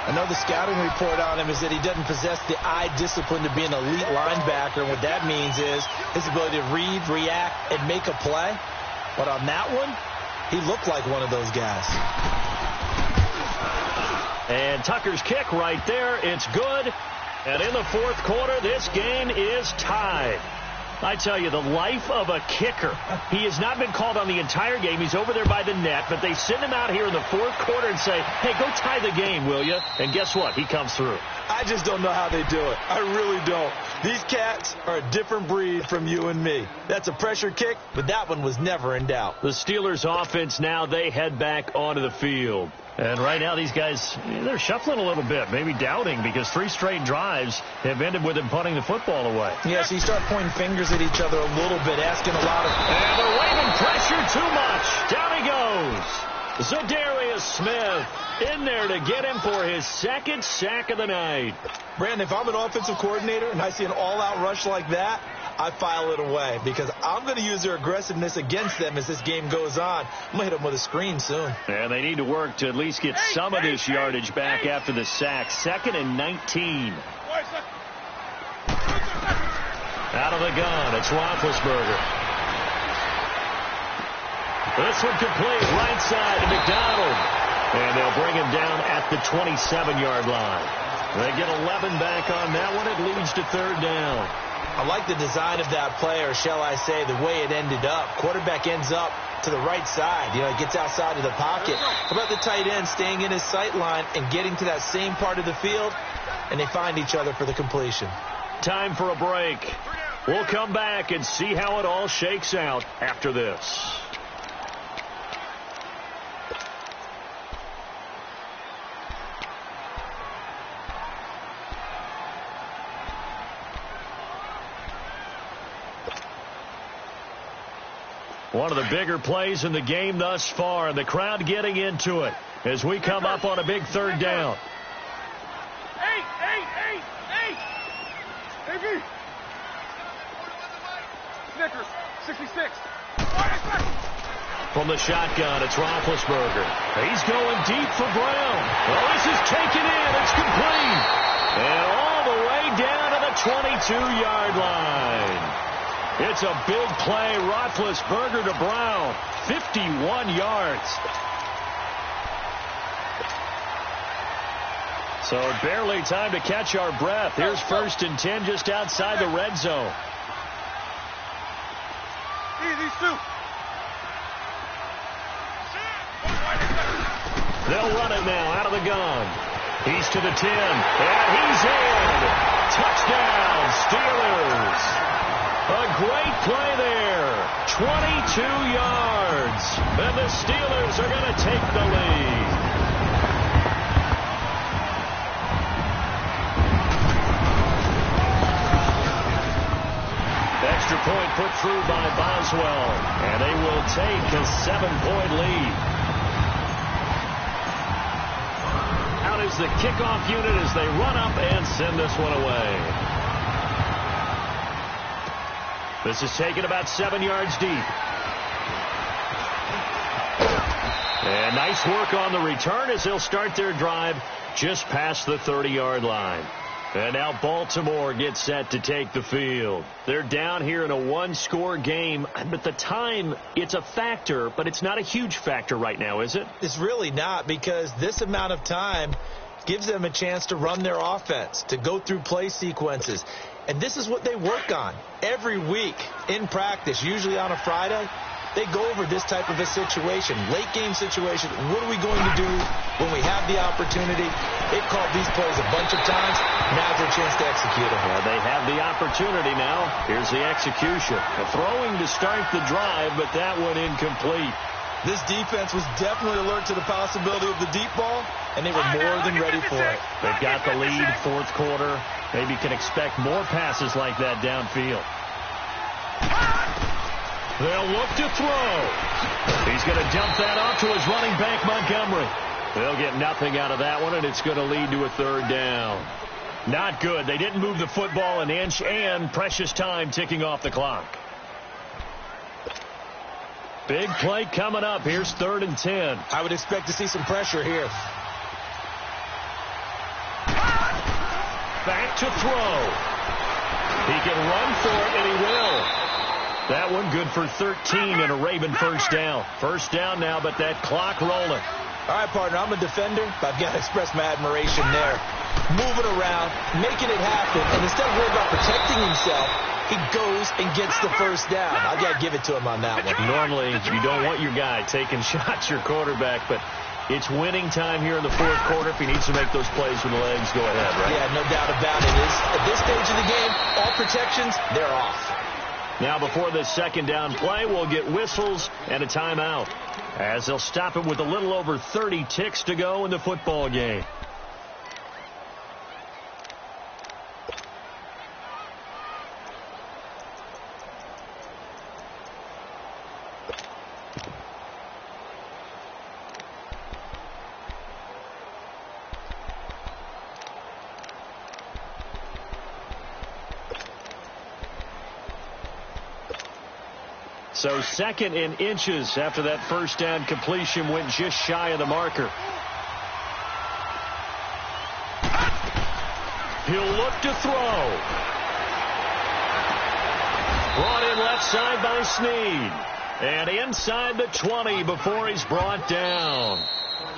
I know the scouting report on him is that he doesn't possess the eye discipline to be an elite linebacker. And what that means is his ability to read, react, and make a play. But on that one, he looked like one of those guys. And Tucker's kick right there. It's good. And in the fourth quarter, this game is tied. I tell you, the life of a kicker. He has not been called on the entire game. He's over there by the net, but they send him out here in the fourth quarter and say, hey, go tie the game, will you? And guess what? He comes through. I just don't know how they do it. I really don't. These cats are a different breed from you and me. That's a pressure kick, but that one was never in doubt. The Steelers offense now, they head back onto the field. And right now, these guys, they're shuffling a little bit, maybe doubting, because 3 straight drives have ended with them punting the football away. Yeah, so you start pointing fingers at each other a little bit, asking a lot of... And they're waving pressure too much. Down he goes. Zadarius Smith in there to get him for his second sack of the night. Brandon, if I'm an offensive coordinator and I see an all-out rush like that, I file it away because I'm going to use their aggressiveness against them as this game goes on. I'm going to hit them with a screen soon. And they need to work to at least get some of this yardage back after the sack. 2nd and 19. Out of the gun, it's Roethlisberger. This one complete, right side to McDonald. And they'll bring him down at the 27-yard line. They get 11 back on that one. It leads to third down. I like the design of that play, or shall I say the way it ended up. Quarterback ends up to the right side. You know, he gets outside of the pocket. How about the tight end staying in his sight line and getting to that same part of the field, and they find each other for the completion. Time for a break. We'll come back and see how it all shakes out after this. One of the bigger plays in the game thus far, and the crowd getting into it as we come up on a big third down. AB! Snickers, 66. From the shotgun, it's Roethlisberger. He's going deep for Brown. Well, this is taken in. It's complete. And all the way down to the 22-yard line. It's a big play. Roethlisberger to Brown. 51 yards. So barely time to catch our breath. Here's 1st and 10 just outside the red zone. These two. They'll run it now out of the gun. He's to the 10. And he's in. Touchdown, Steelers. A great play there. 22 yards. And the Steelers are going to take the lead. Extra point put through by Boswell. And they will take a 7-point lead. Out is the kickoff unit as they run up and send this one away. This is taken about 7 yards deep. And nice work on the return as they'll start their drive just past the 30-yard line. And now Baltimore gets set to take the field. They're down here in a 1-score game, but the time, it's a factor, but it's not a huge factor right now, is it? It's really not, because this amount of time gives them a chance to run their offense, to go through play sequences. And this is what they work on every week in practice, usually on a Friday. They go over this type of a situation, late game situation. What are we going to do when we have the opportunity? They've called these plays a bunch of times. Now's their chance to execute them. Well, they have the opportunity now. Here's the execution. A throwing to start the drive, but that one incomplete. This defense was definitely alert to the possibility of the deep ball, and they were more than ready for it. They've got the lead, fourth quarter. Maybe can expect more passes like that downfield. They'll look to throw. He's going to dump that off to his running back, Montgomery. They'll get nothing out of that one, and it's going to lead to a third down. Not good. They didn't move the football an inch, and precious time ticking off the clock. Big play coming up. Here's 3rd and 10. I would expect to see some pressure here. Back to throw. He can run for it, and he will. That one good for 13 and a Raven first down. First down now, but that clock rolling. All right, partner, I'm a defender, but I've got to express my admiration there. Moving around, making it happen, and instead of worrying about protecting himself, he goes and gets the first down. I've got to give it to him on that one. Normally, you don't want your guy taking shots, your quarterback, but it's winning time here in the fourth quarter. If he needs to make those plays with the legs, go ahead, right? Yeah, no doubt about it. At this stage of the game, all protections, they're off. Now, before this second down play, we'll get whistles and a timeout, as they'll stop it with a little over 30 ticks to go in the football game. So 2nd and inches after that first down completion went just shy of the marker. He'll look to throw. Brought in left side by Snead. And inside the 20 before he's brought down.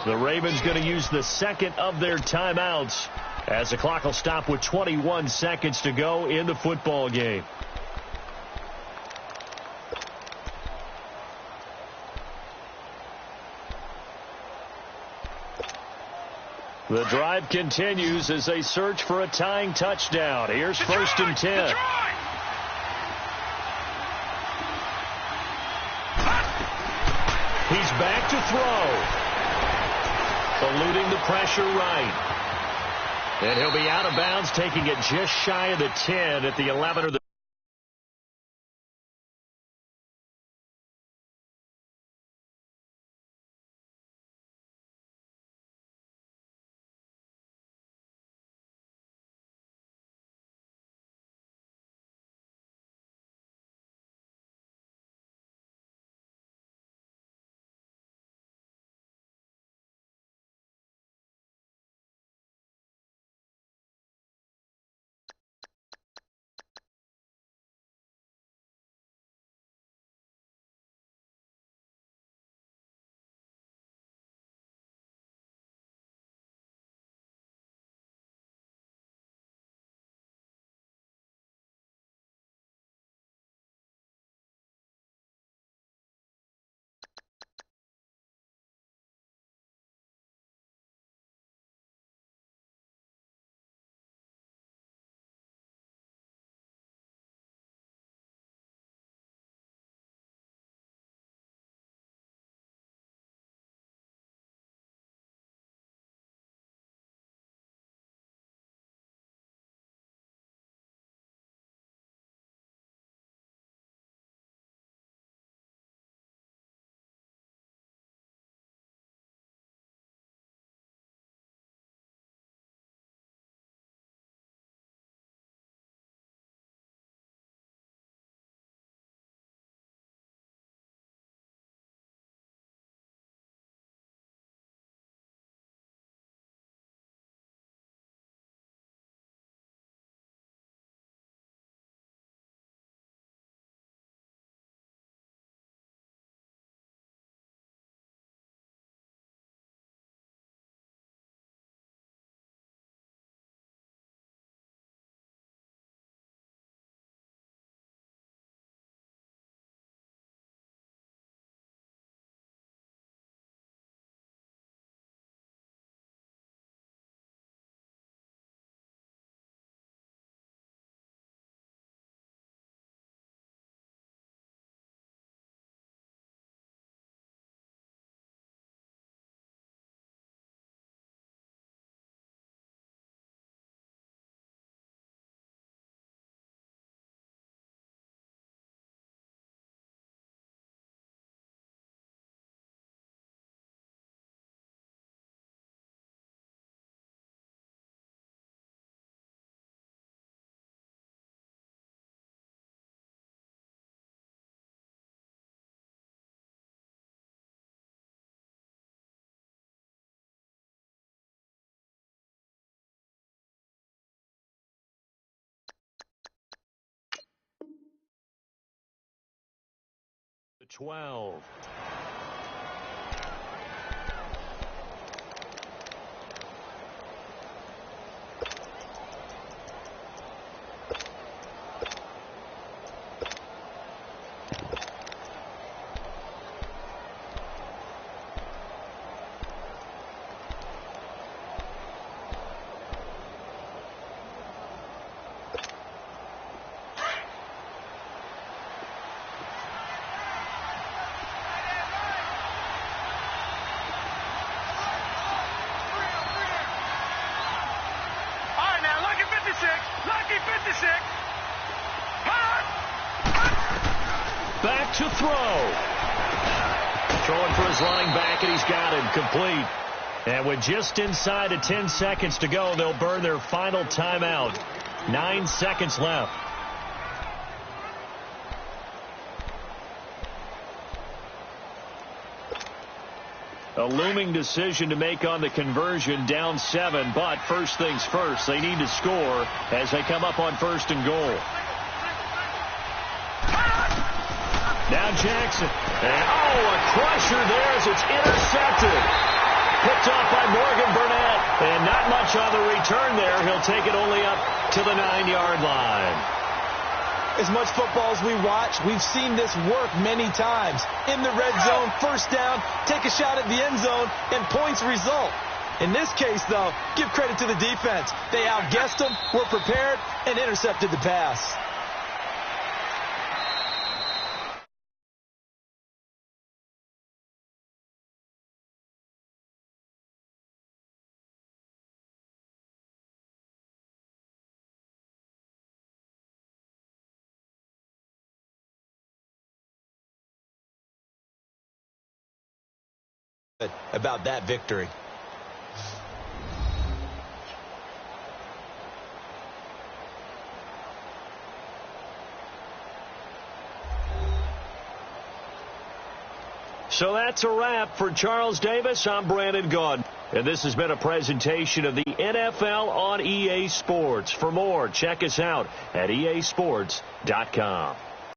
The Ravens going to use the second of their timeouts as the clock will stop with 21 seconds to go in the football game. The drive continues as they search for a tying touchdown. Here's 1st and 10. He's back to throw. Eluding the pressure right. And he'll be out of bounds, taking it just shy of the 10 at the 11 or the 12. Back to throw. Throwing for his running back, and he's got him complete. And with just inside of 10 seconds to go, they'll burn their final timeout. 9 seconds left. A looming decision to make on the conversion, down 7, but first things first, they need to score as they come up on 1st and goal. Now Jackson. And, a crusher there as it's intercepted. Picked off by Morgan Burnett. And not much on the return there. He'll take it only up to the 9-yard line. As much football as we watch, we've seen this work many times. In the red zone, first down, take a shot at the end zone, and points result. In this case, though, give credit to the defense. They outguessed them, were prepared, and intercepted the pass. About that victory. So that's a wrap for Charles Davis. I'm Brandon Gaudin. And this has been a presentation of the NFL on EA Sports. For more, check us out at easports.com.